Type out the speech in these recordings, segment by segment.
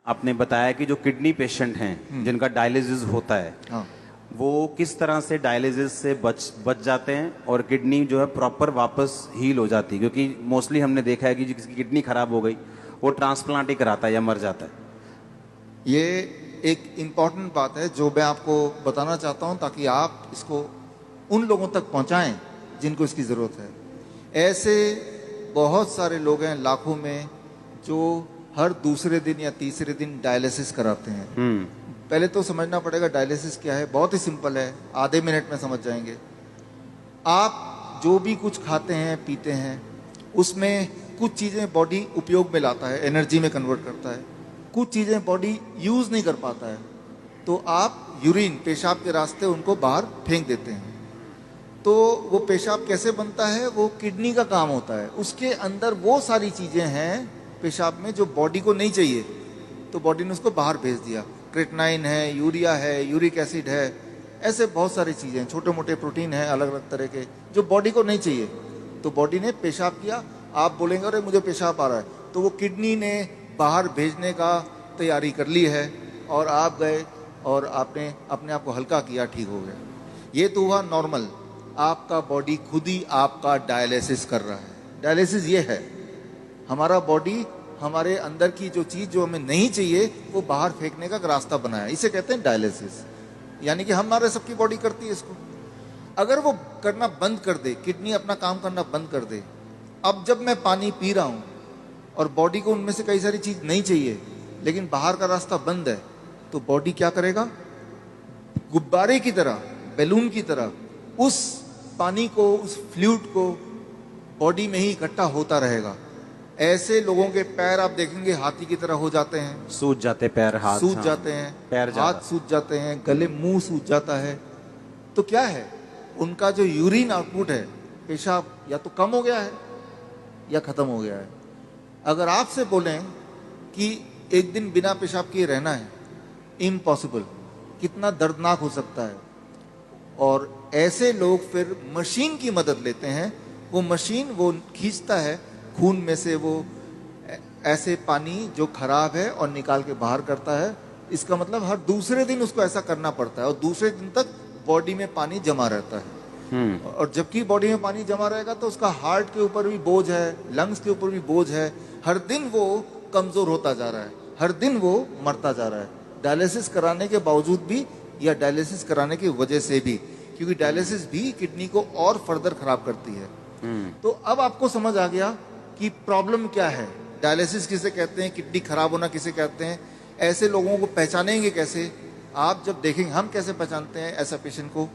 आपने बताया कि जो किडनी पेशेंट हैं जिनका डायलिसिस होता है, हाँ, वो किस तरह से डायलिसिस से बच जाते हैं और किडनी जो है प्रॉपर वापस हील हो जाती है, क्योंकि मोस्टली हमने देखा है कि जिसकी किडनी खराब हो गई वो ट्रांसप्लांट ही कराता है या मर जाता है। ये एक इम्पॉर्टेंट बात है जो मैं आपको बताना चाहता हूं ताकि आप इसको उन लोगों तक पहुंचाएं जिनको इसकी ज़रूरत है। ऐसे बहुत सारे लोग हैं लाखों में जो हर दूसरे दिन या तीसरे दिन डायलिसिस कराते हैं। पहले तो समझना पड़ेगा डायलिसिस क्या है। बहुत ही सिंपल है, आधे मिनट में समझ जाएंगे। आप जो भी कुछ खाते हैं पीते हैं उसमें कुछ चीज़ें बॉडी उपयोग में लाता है, एनर्जी में कन्वर्ट करता है, कुछ चीज़ें बॉडी यूज़ नहीं कर पाता है, तो आप यूरिन पेशाब के रास्ते उनको बाहर फेंक देते हैं। तो वो पेशाब कैसे बनता है, वो किडनी का काम होता है। उसके अंदर वो सारी चीज़ें हैं पेशाब में जो बॉडी को नहीं चाहिए, तो बॉडी ने उसको बाहर भेज दिया। क्रेटनाइन है, यूरिया है, यूरिक एसिड है, ऐसे बहुत सारी चीज़ें हैं, छोटे मोटे प्रोटीन हैं अलग अलग तरह के जो बॉडी को नहीं चाहिए। तो बॉडी ने पेशाब किया, आप बोलेंगे अरे मुझे पेशाब आ रहा है, तो वो किडनी ने बाहर भेजने का तैयारी कर ली है और आप गए और आपने अपने आप को हल्का किया, ठीक हो गया। ये तो हुआ नॉर्मल। आपका बॉडी खुद ही आपका डायलिसिस कर रहा है। डायलिसिस ये है, हमारा बॉडी हमारे अंदर की जो चीज़ जो हमें नहीं चाहिए वो बाहर फेंकने का रास्ता बनाया, इसे कहते हैं डायलिसिस। यानी कि हमारे सबकी बॉडी करती है इसको। अगर वो करना बंद कर दे, किडनी अपना काम करना बंद कर दे, अब जब मैं पानी पी रहा हूँ और बॉडी को उनमें से कई सारी चीज़ नहीं चाहिए लेकिन बाहर का रास्ता बंद है, तो बॉडी क्या करेगा, गुब्बारे की तरह, बैलून की तरह उस पानी को, उस फ्लूइड को बॉडी में ही इकट्ठा होता रहेगा। ऐसे लोगों के पैर आप देखेंगे हाथी की तरह हो जाते हैं, सूज जाते पैर, हाथ सूज हाँ, जाते हैं, पैर हाथ सूज जाते हैं, गले मुंह सूज जाता है। तो क्या है, उनका जो यूरिन आउटपुट है, पेशाब या तो कम हो गया है या खत्म हो गया है। अगर आपसे बोलें कि एक दिन बिना पेशाब किए रहना है, इम्पॉसिबल। कितना दर्दनाक हो सकता है। और ऐसे लोग फिर मशीन की मदद लेते हैं। वो मशीन वो खींचता है खून में से वो ऐसे पानी जो खराब है और निकाल के बाहर करता है। इसका मतलब हर दूसरे दिन उसको ऐसा करना पड़ता है और दूसरे दिन तक बॉडी में पानी जमा रहता है। और जबकि बॉडी में पानी जमा रहेगा तो उसका हार्ट के ऊपर भी बोझ है, लंग्स के ऊपर भी बोझ है। हर दिन वो कमजोर होता जा रहा है, हर दिन वो मरता जा रहा है, डायलिसिस कराने के बावजूद भी या डायलिसिस कराने की वजह से भी, क्योंकि डायलिसिस भी किडनी को और फर्दर खराब करती है। तो अब आपको समझ आ गया कि प्रॉब्लम क्या है, डायलिसिस किसे कहते हैं, किडनी खराब होना किसे कहते हैं। ऐसे लोगों को पहचानेंगे कैसे, आप जब देखेंगे। हम कैसे पहचानते हैं ऐसा पेशेंट को,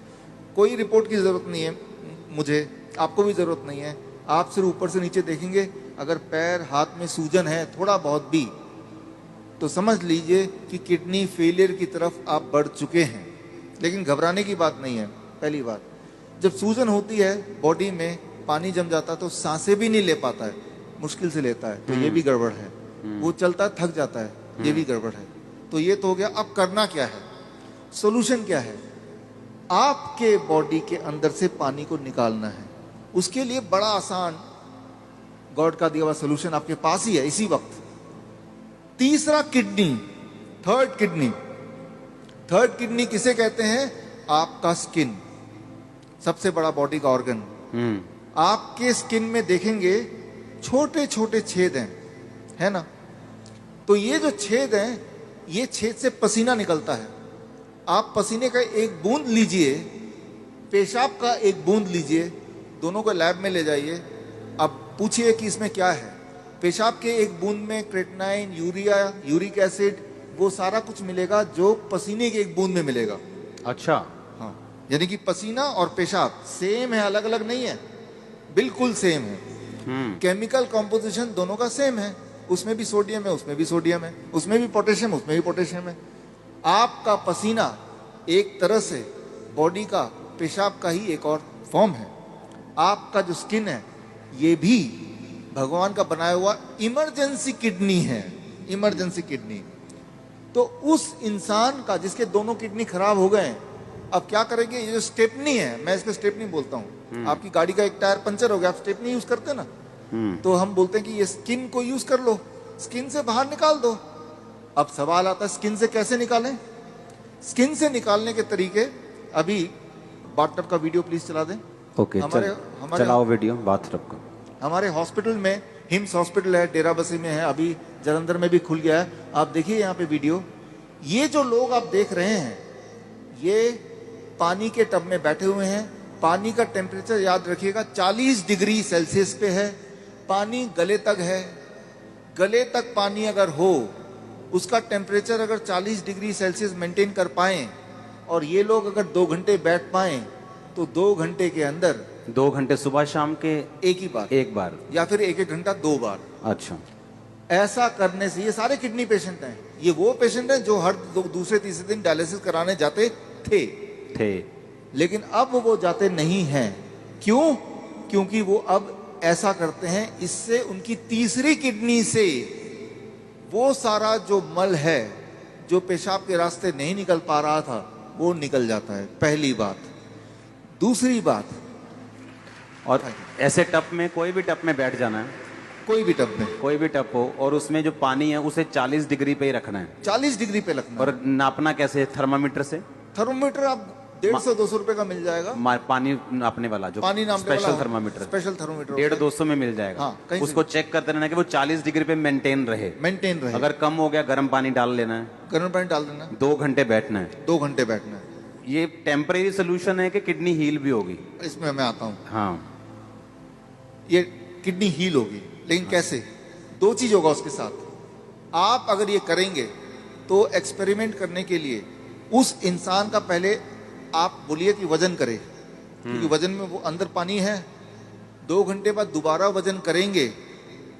कोई रिपोर्ट की ज़रूरत नहीं है, मुझे, आपको भी ज़रूरत नहीं है। आप सिर्फ ऊपर से नीचे देखेंगे, अगर पैर हाथ में सूजन है थोड़ा बहुत भी, तो समझ लीजिए कि किडनी फेलियर की तरफ आप बढ़ चुके हैं। लेकिन घबराने की बात नहीं है। पहली बात, जब सूजन होती है बॉडी में, पानी जम जाता है तो सांसें भी नहीं ले पाता है, मुश्किल से लेता है, तो ये भी गड़बड़ है। वो चलता है थक जाता है, ये भी गड़बड़ है। तो ये तो हो गया। अब करना क्या है, सोल्यूशन क्या है, आपके बॉडी के अंदर से पानी को निकालना है। उसके लिए बड़ा आसान गॉड का दिया हुआ सोल्यूशन आपके पास ही है इसी वक्त। तीसरा kidney, third kidney. Third kidney किसे कहते हैं, आपका स्किन, सबसे बड़ा बॉडी का ऑर्गन। आपके स्किन में देखेंगे छोटे छोटे छेद हैं, है ना। तो ये जो छेद हैं, ये छेद से पसीना निकलता है। आप पसीने का एक बूंद लीजिए, पेशाब का एक बूंद लीजिए, दोनों को लैब में ले जाइए। अब पूछिए कि इसमें क्या है। पेशाब के एक बूंद में क्रेटनाइन, यूरिया, यूरिक एसिड, वो सारा कुछ मिलेगा जो पसीने के एक बूंद में मिलेगा। अच्छा, हाँ, यानी कि पसीना और पेशाब सेम है, अलग अलग नहीं है, बिल्कुल सेम है। केमिकल कॉम्पोजिशन दोनों का सेम है। उसमें भी सोडियम है, उसमें भी सोडियम है, उसमें भी पोटेशियम, उसमें भी पोटेशियम है। आपका पसीना एक तरह से बॉडी का पेशाब का ही एक और फॉर्म है। आपका जो स्किन है, ये भी भगवान का बनाया हुआ इमरजेंसी किडनी है, इमरजेंसी किडनी। तो उस इंसान का जिसके दोनों किडनी खराब हो गए, अब क्या करेंगे, ये जो स्टेपनी है, मैं इसको स्टेपनी बोलता हूँ। आपकी गाड़ी का एक टायर पंचर हो गया, आप स्टेपनी यूज करते ना, तो हम बोलते हैं कि ये स्किन को यूज कर लो, स्किन से बाहर निकाल दो। अब सवाल आता है स्किन से कैसे निकालें। स्किन से निकालने के तरीके, अभी बाथटब का वीडियो प्लीज चला दें। ओके, चलाओ वीडियो बाथटब का। हमारे हॉस्पिटल में, हिम्स हॉस्पिटल है, डेराबस्सी में है, अभी जलंधर में भी खुल गया है। आप देखिए यहाँ पे वीडियो। ये जो लोग आप देख रहे हैं, ये पानी के टब में बैठे हुए हैं। पानी का टेम्परेचर याद रखिएगा 40 डिग्री सेल्सियस पे है। पानी गले तक है। गले तक पानी अगर हो, उसका टेम्परेचर अगर 40 डिग्री सेल्सियस मेंटेन कर पाए, और ये लोग अगर 2 घंटे बैठ पाए, तो 2 घंटे के अंदर 2 घंटे सुबह शाम के एक बार या फिर 1-1 घंटा 2 बार। अच्छा, ऐसा करने से, ये सारे किडनी पेशेंट हैं, ये वो पेशेंट हैं जो हर दूसरे तीसरे दिन डायलिसिस कराने जाते थे, लेकिन अब वो जाते नहीं हैं। क्यों? क्योंकि वो अब ऐसा करते हैं, इससे उनकी तीसरी किडनी से वो सारा जो मल है जो पेशाब के रास्ते नहीं निकल पा रहा था, वो निकल जाता है। पहली बात। दूसरी बात, और ऐसे टब में, कोई भी टब में बैठ जाना है, कोई भी टब में, कोई भी टब हो, और उसमें जो पानी है उसे 40 डिग्री पे ही रखना है। 40 डिग्री पे रखना। और नापना कैसे? थर्मामीटर से। थर्मोमीटर आप 150-200 रुपए का मिल जाएगा। पानी नापने वाला, जो पानी नापने वाला स्पेशल थर्मामीटर, स्पेशल थर्मोमीटर 150-200 में मिल जाएगा। हाँ, कहीं उसको चेक करते रहना कि वो 40 डिग्री पे मेंटेन रहे। अगर कम हो गया, गर्म पानी डाल लेना है, गर्म पानी डाल देना, 2 घंटे बैठना है। 2 घंटे बैठना है। ये टेम्परेरी सोल्यूशन है कि किडनी हील भी होगी? इसमें मैं आता हूँ। हाँ, ये किडनी हील होगी, लेकिन कैसे? 2 चीज होगा उसके साथ। आप अगर ये करेंगे तो एक्सपेरिमेंट करने के लिए उस इंसान का पहले आप बोलिए कि वजन करे, क्योंकि वजन में वो अंदर पानी है। 2 घंटे बाद दोबारा वजन करेंगे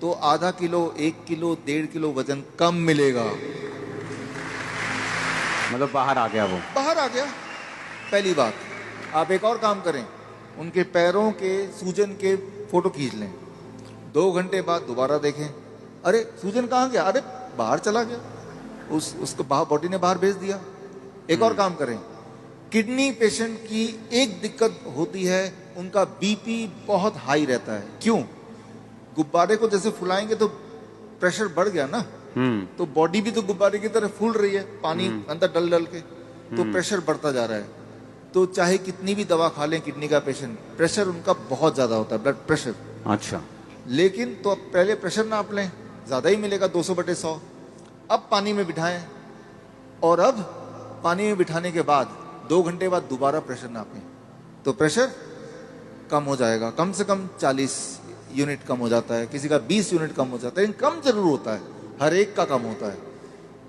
तो आधा किलो, 1 किलो, 1.5 किलो वजन कम मिलेगा। मतलब बाहर आ गया, वो बाहर आ गया। पहली बात। आप एक और काम करें, उनके पैरों के सूजन के फोटो खींच लें। 2 घंटे बाद दोबारा देखें, अरे सूजन कहाँ गया? अरे बाहर चला गया, उसको बॉडी ने बाहर भेज दिया। एक और काम करें, किडनी पेशेंट की एक दिक्कत होती है, उनका बीपी बहुत हाई रहता है। क्यों? गुब्बारे को जैसे फुलाएंगे तो प्रेशर बढ़ गया ना, तो बॉडी भी तो गुब्बारे की तरह फूल रही है, पानी अंदर डल डल के, तो प्रेशर बढ़ता जा रहा है। तो चाहे कितनी भी दवा खा लें किडनी का पेशेंट, प्रेशर उनका बहुत ज्यादा होता है, ब्लड प्रेशर। अच्छा, लेकिन तो अब पहले प्रेशर नाप लें, ज्यादा ही मिलेगा, 200/100। अब पानी में बिठाएं, और अब पानी में बिठाने के बाद 2 घंटे बाद दोबारा प्रेशर नापें, तो प्रेशर कम हो जाएगा। कम से कम 40 यूनिट कम हो जाता है, किसी का 20 यूनिट कम हो जाता है, लेकिन कम जरूर होता है, हर एक का कम होता है।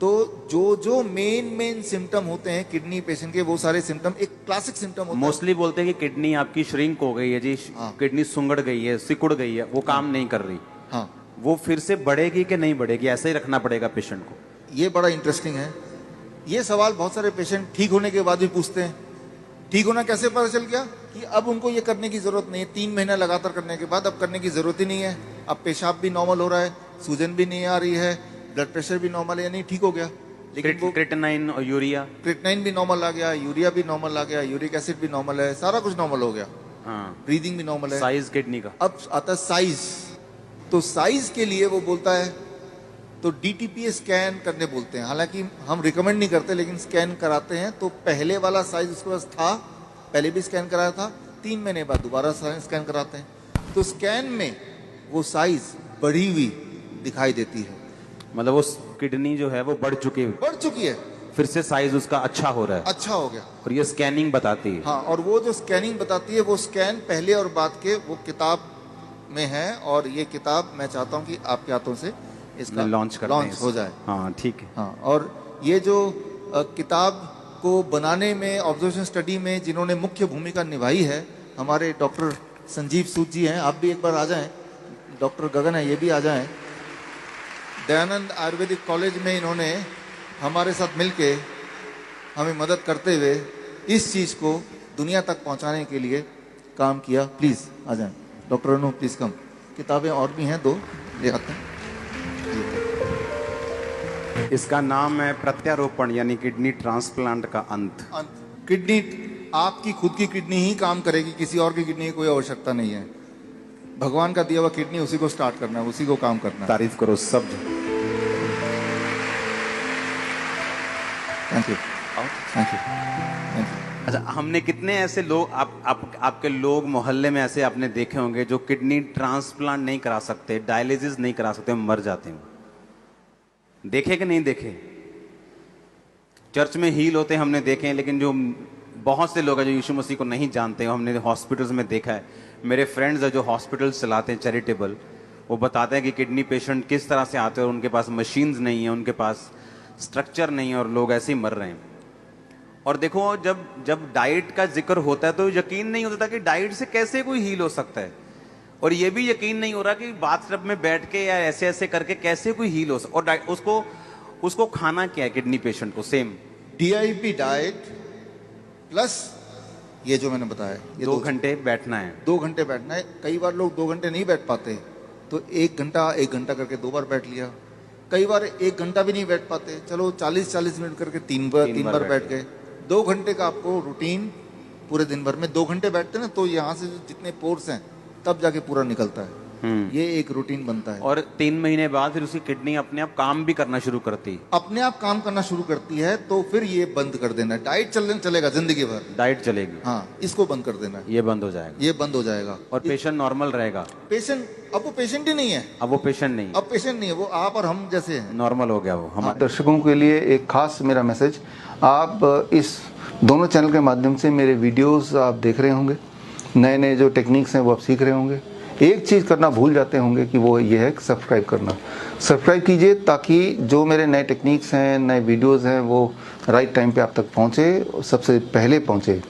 तो जो मेन सिम्टम होते हैं किडनी पेशेंट के, वो सारे सिम्टम एक क्लासिक सिम्टम होता है। मोस्टली बोलते हैं कि किडनी आपकी श्रिंक हो गई है जी, किडनी सुंगड़ गई है, सिकुड़ गई है, वो काम नहीं कर रही। हाँ, वो फिर से बढ़ेगी कि नहीं बढ़ेगी, ऐसे ही रखना पड़ेगा पेशेंट को? ये बड़ा इंटरेस्टिंग है। ये सवाल बहुत सारे पेशेंट ठीक होने के बाद भी पूछते हैं। ठीक होना कैसे पता चल गया? कि अब उनको ये करने की जरूरत नहीं है। 3 महीना लगातार करने के बाद अब करने की जरूरत ही नहीं है। अब पेशाब भी नॉर्मल हो रहा है, सूजन भी नहीं आ रही है, ब्लड प्रेशर भी नॉर्मल है, यानी ठीक हो गया। लेकिन वो क्रिएटिनाइन और यूरिया, क्रिएटिनाइन भी नॉर्मल आ गया, यूरिया भी नॉर्मल आ गया, यूरिक एसिड भी नॉर्मल है, सारा कुछ नॉर्मल हो गया। हाँ, ब्रीदिंग भी नॉर्मल है। साइज किडनी का। अब आता है साइज। तो साइज के लिए वो बोलता है तो डीटीपीए स्कैन करने बोलते हैं। हालांकि हम रिकमेंड नहीं करते, लेकिन स्कैन कराते हैं। तो पहले वाला साइज उसके पास था, पहले भी स्कैन कराया था, 3 महीने बाद दोबारा स्कैन कराते हैं। तो स्कैन में वो साइज बढ़ी हुई दिखाई देती है, मतलब वो किडनी जो है वो बढ़ चुकी है, फिर से साइज उसका अच्छा हो रहा है, अच्छा हो गया। और ये स्कैनिंग बताती है। हाँ, और वो जो स्कैनिंग बताती है, वो स्कैन पहले और बाद के वो किताब में है। और ये किताब मैं चाहता हूँ कि आपके हाथों से इसका लॉन्च हो जाए। हाँ, ठीक है। हाँ, और ये जो किताब को बनाने में, ऑब्जर्वेशन स्टडी में जिन्होंने मुख्य भूमिका निभाई है, हमारे डॉक्टर संजीव सूद जी हैं। आप भी एक बार आ जाएं। डॉक्टर गगन है, ये भी आ जाएं। दयानंद आयुर्वेदिक कॉलेज में इन्होंने हमारे साथ मिलके हमें मदद करते हुए इस चीज को दुनिया तक पहुंचाने के लिए काम किया। प्लीज आ जाएं। Doctor Anu, please come. किताबें और भी हैं, 2 ले आते हैं। इसका नाम है प्रत्यारोपण, यानी किडनी ट्रांसप्लांट का अंत। किडनी, आपकी खुद की किडनी ही काम करेगी, किसी और की किडनी की कोई आवश्यकता नहीं है। भगवान का दिया हुआ किडनी, उसी को स्टार्ट करना है, उसी को काम करना है। तारीफ करो सब। Thank you, thank you, thank you. अच्छा, हमने कितने ऐसे लोग आपके लोग मोहल्ले में ऐसे आपने देखे होंगे जो किडनी ट्रांसप्लांट नहीं करा सकते, डायलिसिस नहीं करा सकते, मर जाते हैं। देखे कि नहीं देखे? चर्च में हील होते हमने देखे हैं, लेकिन जो बहुत से लोग हैं जो यीशु मसीह को नहीं जानते, हमने हॉस्पिटल्स में देखा है। मेरे फ्रेंड्स हैं जो हॉस्पिटल्स चलाते हैं चैरिटेबल, वो बताते हैं कि किडनी पेशेंट किस तरह से आते हैं और उनके पास मशीन्स नहीं है, उनके पास स्ट्रक्चर नहीं है और लोग ऐसे ही मर रहे हैं। और देखो, जब डाइट का जिक्र होता है तो यकीन नहीं होता कि डाइट से कैसे कोई हील हो सकता है, और ये भी यकीन नहीं हो रहा कि बाथटब में बैठ के या ऐसे ऐसे करके कैसे कोई हील हो सकता। और उसको खाना क्या है किडनी पेशेंट को? सेम DIP डाइट प्लस ये जो मैंने बताया, ये 2 घंटे बैठना है। 2 घंटे बैठना है। कई बार लोग 2 घंटे नहीं बैठ पाते, तो 1 घंटा करके 2 बार बैठ लिया। कई बार 1 घंटा भी नहीं बैठ पाते, चलो 40 मिनट करके 3 बार बैठ गए। 2 घंटे का आपको रूटीन पूरे दिन भर में 2 घंटे बैठते ना, तो यहाँ से जितने पोर्स हैं तब जाके पूरा निकलता है। ये एक रूटीन बनता है। और 3 महीने बाद फिर उसकी किडनी अपने आप काम भी करना शुरू करती है। अपने आप काम करना शुरू करती है, तो फिर ये बंद कर देना है। डाइट चलेगा जिंदगी भर, डाइट चलेगी, हाँ, इसको बंद कर देना है। ये बंद हो जाएगा, ये बंद हो जाएगा और पेशेंट नॉर्मल रहेगा। अब वो पेशेंट ही नहीं है। अब वो पेशेंट नहीं, अब पेशेंट नहीं है, वो आप और हम जैसे हैं। नॉर्मल हो गया वो। हमारे दर्शकों के लिए एक खास मेरा मैसेज, आप इस दोनों चैनल के माध्यम से मेरे वीडियोस आप देख रहे होंगे, नए नए जो टेक्निक्स हैं वो आप सीख रहे होंगे। एक चीज़ करना भूल जाते होंगे कि वो ये है सब्सक्राइब करना। सब्सक्राइब कीजिए ताकि जो मेरे नए टेक्निक्स हैं, नए वीडियोस हैं, वो राइट टाइम पे आप तक पहुँचे, सबसे पहले पहुँचे।